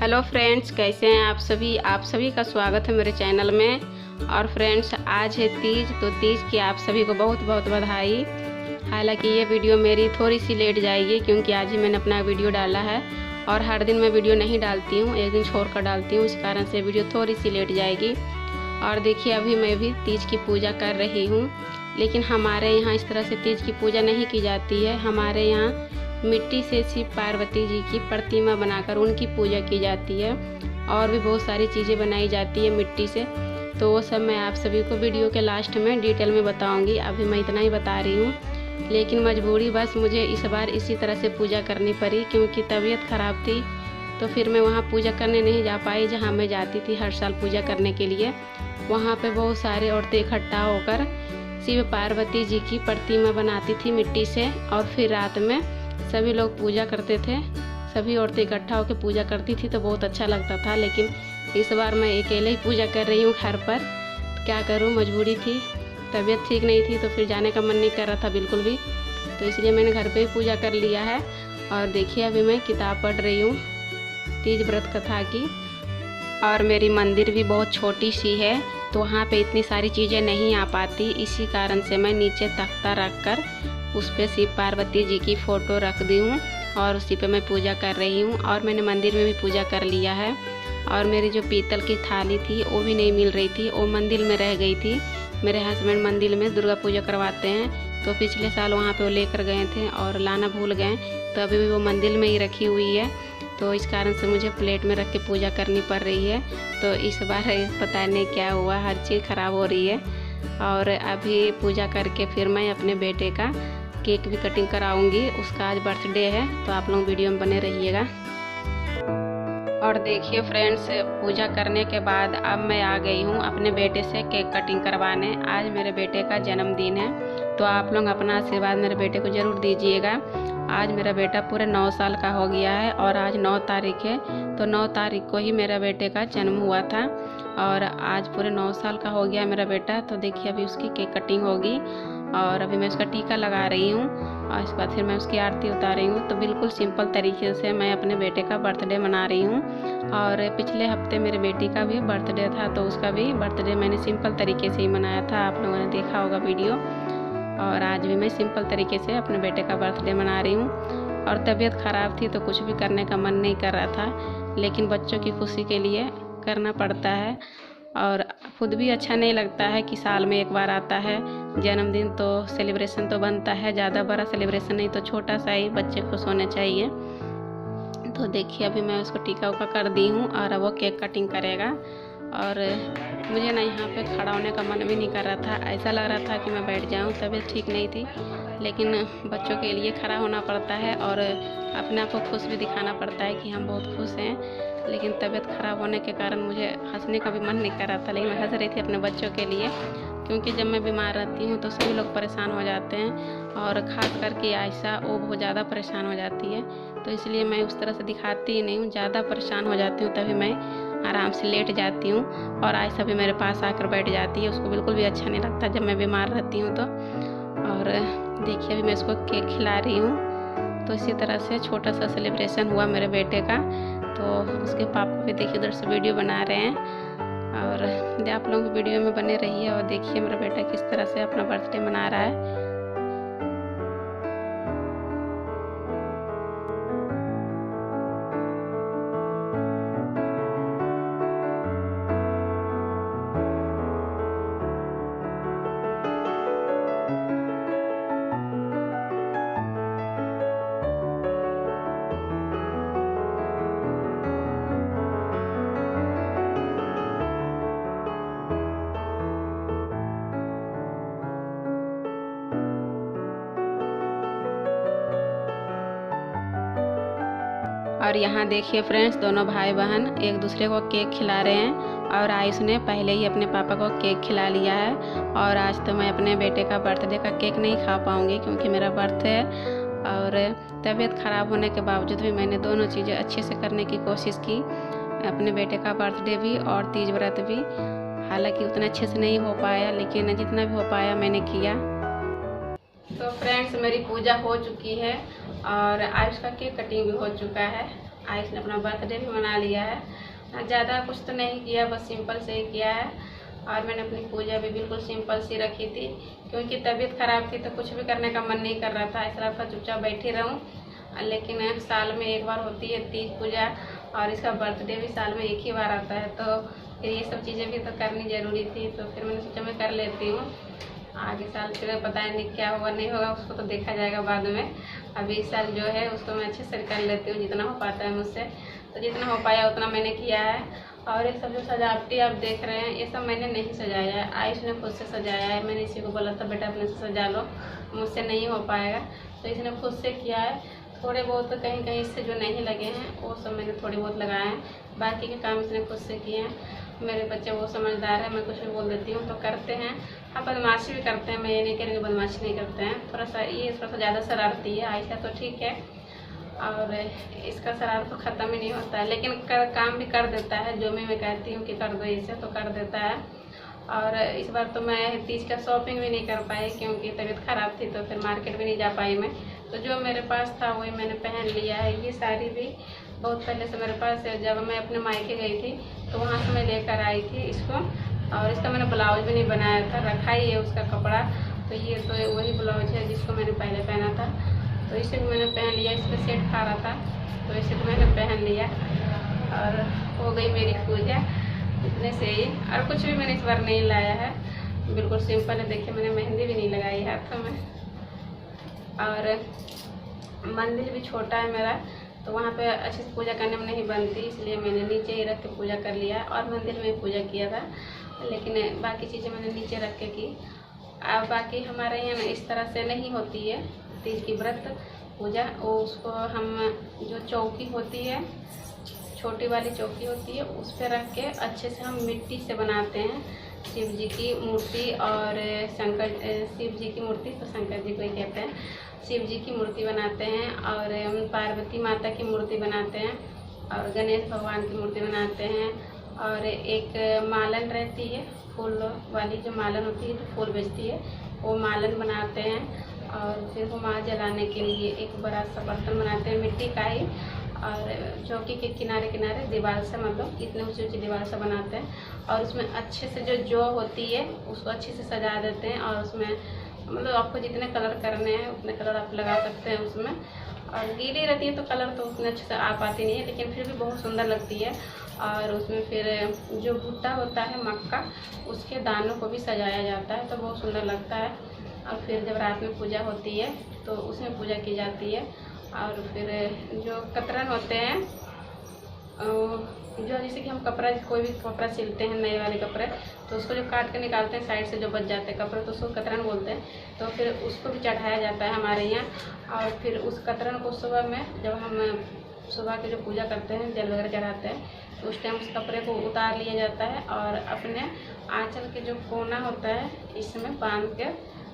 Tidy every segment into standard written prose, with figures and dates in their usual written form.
Hello friends, कैसे हैं आप सभी का स्वागत है मेरे चैनल में। और फ्रेंड्स, आज है तीज, तो तीज की आप सभी को बहुत बहुत बधाई। हालांकि ये वीडियो मेरी थोड़ी सी लेट जाएगी क्योंकि आज ही मैंने अपना वीडियो डाला है और हर दिन मैं वीडियो नहीं डालती हूँ, एक दिन छोड़ कर डालती हूँ, इस कारण से वीडियो थोड़ी सी लेट जाएगी। और देखिए, अभी मैं भी तीज की पूजा कर रही हूँ, लेकिन हमारे यहाँ इस तरह से तीज की पूजा नहीं की जाती है। हमारे यहाँ मिट्टी से शिव पार्वती जी की प्रतिमा बनाकर उनकी पूजा की जाती है और भी बहुत सारी चीज़ें बनाई जाती है मिट्टी से। तो वो सब मैं आप सभी को वीडियो के लास्ट में डिटेल में बताऊंगी। अभी मैं इतना ही बता रही हूँ, लेकिन मजबूरी बस मुझे इस बार इसी तरह से पूजा करनी पड़ी क्योंकि तबीयत ख़राब थी। तो फिर मैं वहाँ पूजा करने नहीं जा पाई जहाँ मैं जाती थी हर साल पूजा करने के लिए। वहाँ पर बहुत सारे औरतें इकट्ठा होकर शिव पार्वती जी की प्रतिमा बनाती थी मिट्टी से, और फिर रात में सभी लोग पूजा करते थे। सभी औरतें इकट्ठा होकर पूजा करती थी तो बहुत अच्छा लगता था। लेकिन इस बार मैं अकेले ही पूजा कर रही हूँ घर पर। क्या करूँ, मजबूरी थी, तबीयत ठीक नहीं थी तो फिर जाने का मन नहीं कर रहा था बिल्कुल भी, तो इसलिए मैंने घर पे ही पूजा कर लिया है। और देखिए, अभी मैं किताब पढ़ रही हूँ तीज व्रत कथा की। और मेरी मंदिर भी बहुत छोटी सी है तो वहाँ पे इतनी सारी चीज़ें नहीं आ पाती, इसी कारण से मैं नीचे तख्ता रख कर उस पर शिव पार्वती जी की फ़ोटो रख दी हूँ और उसी पे मैं पूजा कर रही हूँ। और मैंने मंदिर में भी पूजा कर लिया है। और मेरी जो पीतल की थाली थी वो भी नहीं मिल रही थी, वो मंदिर में रह गई थी। मेरे हस्बैंड मंदिर में दुर्गा पूजा करवाते हैं, तो पिछले साल वहाँ पे वो लेकर गए थे और लाना भूल गए, तो अभी भी वो मंदिर में ही रखी हुई है। तो इस कारण से मुझे प्लेट में रख के पूजा करनी पड़ रही है। तो इस बार पता नहीं क्या हुआ, हर चीज़ ख़राब हो रही है। और अभी पूजा करके फिर मैं अपने बेटे का केक भी कटिंग कराऊंगी, उसका आज बर्थडे है, तो आप लोग वीडियो में बने रहिएगा। और देखिए फ्रेंड्स, पूजा करने के बाद अब मैं आ गई हूँ अपने बेटे से केक कटिंग करवाने। आज मेरे बेटे का जन्मदिन है, तो आप लोग अपना आशीर्वाद मेरे बेटे को ज़रूर दीजिएगा। आज मेरा बेटा पूरे 9 साल का हो गया है और आज 9 तारीख है, तो 9 तारीख को ही मेरा बेटे का जन्म हुआ था और आज पूरे 9 साल का हो गया मेरा बेटा। तो देखिए, अभी उसकी केक कटिंग होगी और अभी मैं उसका टीका लगा रही हूँ और इसके बाद फिर मैं उसकी आरती उतार रही हूँ। तो बिल्कुल सिंपल तरीके से मैं अपने बेटे का बर्थडे मना रही हूँ। और पिछले हफ्ते मेरे बेटी का भी बर्थडे था, तो उसका भी बर्थडे मैंने सिंपल तरीके से ही मनाया था, आप लोगों ने देखा होगा वीडियो। और आज भी मैं सिंपल तरीके से अपने बेटे का बर्थडे मना रही हूँ। और तबीयत ख़राब थी तो कुछ भी करने का मन नहीं कर रहा था, लेकिन बच्चों की खुशी के लिए करना पड़ता है। और खुद भी अच्छा नहीं लगता है कि साल में एक बार आता है जन्मदिन, तो सेलिब्रेशन तो बनता है, ज़्यादा बड़ा सेलिब्रेशन नहीं तो छोटा सा ही, बच्चे खुश होने चाहिए। तो देखिए, अभी मैं उसको टीका उका कर दी हूँ और अब वो केक कटिंग करेगा। और मुझे ना यहाँ पे खड़ा होने का मन भी नहीं कर रहा था, ऐसा लग रहा था कि मैं बैठ जाऊँ, तबीयत ठीक नहीं थी। लेकिन बच्चों के लिए खड़ा होना पड़ता है और अपने आप को खुश भी दिखाना पड़ता है कि हम बहुत खुश हैं। लेकिन तबीयत ख़राब होने के कारण मुझे हंसने का भी मन नहीं कर रहा था, लेकिन मैं हंस रही थी अपने बच्चों के लिए, क्योंकि जब मैं बीमार रहती हूँ तो सभी लोग परेशान हो जाते हैं और ख़ास करके आयशा, वो बहुत ज़्यादा परेशान हो जाती है। तो इसलिए मैं उस तरह से दिखाती ही नहीं हूँ, ज़्यादा परेशान हो जाती हूँ तभी मैं आराम से लेट जाती हूँ। और आयशा भी मेरे पास आकर बैठ जाती है, उसको बिल्कुल भी अच्छा नहीं लगता जब मैं बीमार रहती हूँ तो। और देखिए, अभी मैं इसको केक खिला रही हूँ। तो इसी तरह से छोटा सा सेलिब्रेशन हुआ मेरे बेटे का। तो उसके पापा भी देखिए उधर से वीडियो बना रहे हैं और आप लोग वीडियो में बने रहिए। और देखिए मेरा बेटा किस तरह से अपना बर्थडे मना रहा है। और यहाँ देखिए फ्रेंड्स, दोनों भाई बहन एक दूसरे को केक खिला रहे हैं। और आयुष ने पहले ही अपने पापा को केक खिला लिया है। और आज तो मैं अपने बेटे का बर्थडे का केक नहीं खा पाऊँगी क्योंकि मेरा बर्थ है। और तबीयत ख़राब होने के बावजूद भी मैंने दोनों चीज़ें अच्छे से करने की कोशिश की, अपने बेटे का बर्थडे भी और तीज व्रत भी। हालांकि उतना अच्छे से नहीं हो पाया, लेकिन जितना भी हो पाया मैंने किया। तो फ्रेंड्स, मेरी पूजा हो चुकी है और आयुष का केक कटिंग भी हो चुका है। आयुष ने अपना बर्थडे भी मना लिया है। ज़्यादा कुछ तो नहीं किया, बस सिंपल से ही किया है। और मैंने अपनी पूजा भी बिल्कुल सिंपल सी रखी थी, क्योंकि तबीयत ख़राब थी तो कुछ भी करने का मन नहीं कर रहा था। ऐसा था चुपचाप बैठी रहूं। लेकिन साल में एक बार होती है तीज पूजा, और इसका बर्थडे भी साल में एक ही बार आता है, तो फिर ये सब चीज़ें भी तो करनी ज़रूरी थी। तो फिर मैंने सोचा मैं कर लेती हूँ। आगे साल फिर पता नहीं क्या होगा नहीं होगा, उसको तो देखा जाएगा बाद में। अभी इस साल जो है उसको मैं अच्छे से कर लेती हूँ, जितना हो पाता है मुझसे। तो जितना हो पाया उतना मैंने किया है। और ये सब जो सजावटी आप देख रहे हैं, ये सब मैंने नहीं सजाया है, आयुष ने खुद से सजाया है। मैंने इसी को बोला था बेटा अपने से सजा लो, मुझसे नहीं हो पाएगा, तो इसने खुद से किया है। थोड़े बहुत तो कहीं कहीं से जो नहीं लगे हैं वो सब मैंने थोड़े बहुत लगाए हैं, बाकी के काम इसने खुद से किए हैं। मेरे बच्चे वो समझदार है, मैं कुछ भी बोल देती हूँ तो करते हैं। हाँ, बदमाशी भी करते हैं, मैं ये नहीं कह रही कि बदमाशी नहीं करते हैं। थोड़ा सा ज़्यादा शरारती है। आयशा तो ठीक है, और इसका शरारत तो ख़त्म ही नहीं होता है, लेकिन काम भी कर देता है। जो मैं कहती हूँ कि कर दो इसे तो कर देता है। और इस बार तो मैं तीज का शॉपिंग भी नहीं कर पाई, क्योंकि तबीयत ख़राब थी, तो फिर मार्केट भी नहीं जा पाई मैं। तो जो मेरे पास था वही मैंने पहन लिया है। ये साड़ी भी बहुत पहले से मेरे पास है, जब मैं अपने मायके गई थी तो वहाँ से मैं लेकर आई थी इसको। और इसका मैंने ब्लाउज भी नहीं बनाया था, रखा ही है उसका कपड़ा। तो ये तो वही ब्लाउज है जिसको मैंने पहले पहना था, तो इसे भी मैंने पहन लिया। इस पर सेट खा रहा था तो इसे भी मैंने पहन लिया, और हो गई मेरी पूजा इतने से ही। और कुछ भी मैंने इस बार नहीं लाया है, बिल्कुल सिंपल है। देखिए मैंने मेहंदी भी नहीं लगाई हाथों में। और मंदिर भी छोटा है मेरा, तो वहाँ पे अच्छे से पूजा करने में नहीं बनती, इसलिए मैंने नीचे ही रख के पूजा कर लिया। और मंदिर में ही पूजा किया था, लेकिन बाकी चीज़ें मैंने नीचे रख के की। अब बाकी हमारे यहाँ इस तरह से नहीं होती है तीज की व्रत पूजा। वो उसको हम जो चौकी होती है, छोटी वाली चौकी होती है, उस पर रख के अच्छे से हम मिट्टी से बनाते हैं शिव जी की मूर्ति। और शिव जी की मूर्ति तो शंकर जी को ही कहते हैं, शिव जी की मूर्ति बनाते हैं। और पार्वती माता की मूर्ति बनाते हैं, और गणेश भगवान की मूर्ति बनाते हैं। और एक मालन रहती है फूल वाली, जो मालन होती है जो फूल बेचती है, वो मालन बनाते हैं। और फिर वो माँ जलाने के लिए एक बड़ा सा बर्तन बनाते हैं मिट्टी का ही, और चौकी के किनारे किनारे दीवार से, मतलब इतने ऊंची ऊंची दीवार से बनाते हैं। और उसमें अच्छे से जो होती है उसको अच्छे से सजा देते हैं। और उसमें मतलब आपको जितने कलर करने हैं उतने कलर आप लगा सकते हैं उसमें। और गीली रहती है तो कलर तो उतने अच्छे से आ पाती नहीं है, लेकिन फिर भी बहुत सुंदर लगती है। और उसमें फिर जो भुट्टा होता है मक्का, उसके दानों को भी सजाया जाता है, तो बहुत सुंदर लगता है। और फिर जब रात में पूजा होती है तो उसमें पूजा की जाती है। और फिर जो कतरन होते हैं, जो जैसे कि हम कपड़ा, कोई भी कपड़ा सिलते हैं नए वाले कपड़े, तो उसको जो काट के निकालते हैं साइड से जो बच जाते हैं कपड़े, तो उसको कतरन बोलते हैं। तो फिर उसको भी चढ़ाया जाता है हमारे यहाँ। और फिर उस कतरन को सुबह में, जब हम सुबह की जो पूजा करते हैं, जल वगैरह चढ़ाते हैं, तो उस टाइम उस कपड़े को उतार लिया जाता है। और अपने आंचल के जो कोना होता है इसमें बांध के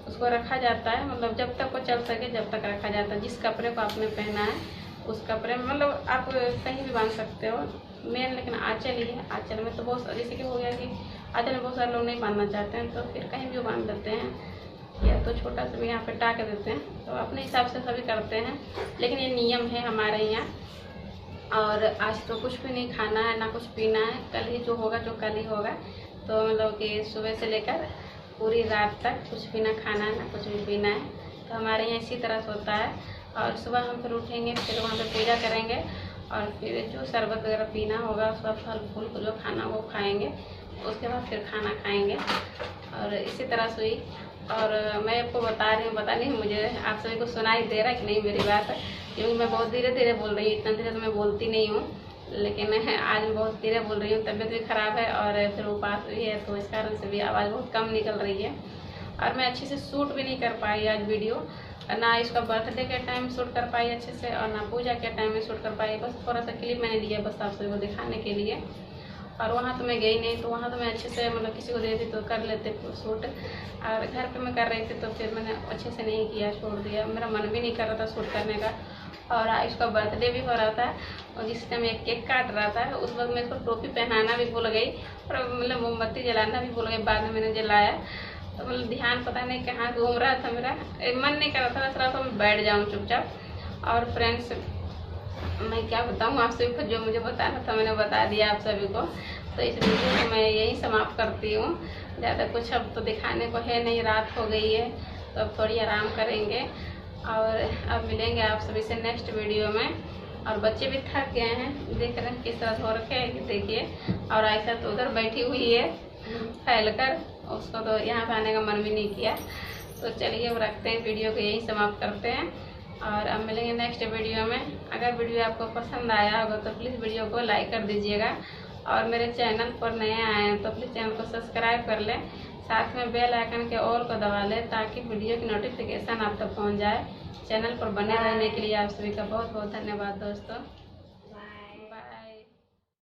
उसको रखा जाता है। मतलब जब तक वो चल सके जब तक रखा जाता है। जिस कपड़े को आपने पहना है उस कपड़े में, मतलब आप कहीं भी बांध सकते हो मेन, लेकिन आंचल ही है। आंचल में तो बहुत, जैसे कि हो गया कि आंचल में बहुत सारे लोग नहीं बांधना चाहते हैं, तो फिर कहीं भी बांध देते हैं, या तो छोटा सा भी यहाँ पे टाक देते हैं। तो अपने हिसाब से सभी करते हैं, लेकिन ये नियम है हमारे यहाँ। और आज तो कुछ भी नहीं खाना है ना कुछ पीना है, कल ही जो होगा जो कल ही होगा। तो मतलब कि सुबह से लेकर पूरी रात तक कुछ भी ना खाना है ना कुछ भी पीना है। तो हमारे यहाँ इसी तरह से होता है। और सुबह हम फिर उठेंगे, फिर वहाँ पे पूजा करेंगे, और फिर जो शरबत वगैरह पीना होगा उसका फल फूल को जो खाना वो खाएंगे, उसके बाद फिर खाना खाएंगे। और इसी तरह से हुई। और मैं आपको बता रही हूँ, पता नहीं मुझे आप सभी को सुनाई दे रहा है कि नहीं मेरी बात, क्योंकि मैं बहुत धीरे धीरे बोल रही हूँ। इतना धीरे तो मैं बोलती नहीं हूँ, लेकिन आज मैं बहुत धीरे बोल रही हूँ। तबीयत भी ख़राब है और फिर उपास भी है, तो इस कारण से भी आवाज़ बहुत कम निकल रही है। और मैं अच्छे से शूट भी नहीं कर पाई आज वीडियो, ना इसका बर्थडे के टाइम शूट कर पाई अच्छे से, और ना पूजा के टाइम में शूट कर पाई। बस थोड़ा सा क्लिप मैंने लिया बस आप सभी को दिखाने के लिए। और वहाँ तो मैं गई नहीं, तो वहाँ तो मैं अच्छे से मतलब किसी को देती तो कर लेते शूट। और घर पे मैं कर रही थी तो फिर मैंने अच्छे से नहीं किया, छोड़ दिया। मेरा मन भी नहीं कर रहा था शूट करने का। और उसका बर्थडे भी हो रहा था, और जिस टाइम एक केक काट रहा था उस वक्त मैं इसको टोपी पहनाना भी भूल गई, और मतलब मोमबत्ती जलाना भी भूल गई। बाद में मैंने जलाया, तो मतलब ध्यान पता नहीं कहाँ घूम रहा था, मेरा मन नहीं कर रहा था, ऐसा रहा था मैं बैठ जाऊँ चुपचाप। और फ्रेंड्स मैं क्या बताऊँ आप सभी को, जो मुझे बताना था मैंने बता दिया आप सभी को। तो इस वीडियो को मैं यही समाप्त करती हूँ। ज़्यादा कुछ अब तो दिखाने को है नहीं, रात हो गई है तो अब थोड़ी आराम करेंगे और अब मिलेंगे आप सभी से नेक्स्ट वीडियो में। और बच्चे भी थक गए हैं, देख रहे हैं किस तरह हो रखे हैं, देखिए। और ऐसा तो उधर बैठी हुई है फैल कर, उसको तो यहाँ पे आने का मन भी नहीं किया। तो चलिए अब रखते हैं, वीडियो को यही समाप्त करते हैं और अब मिलेंगे नेक्स्ट वीडियो में। अगर वीडियो आपको पसंद आया होगा तो प्लीज़ वीडियो को लाइक कर दीजिएगा और मेरे चैनल पर नए आए हैं तो प्लीज़ चैनल को सब्सक्राइब कर लें, साथ में बेल आइकन के ऑल को दबा लें ताकि वीडियो की नोटिफिकेशन आप तक पहुंच जाए। चैनल पर बने रहने के लिए आप सभी का बहुत बहुत धन्यवाद दोस्तों।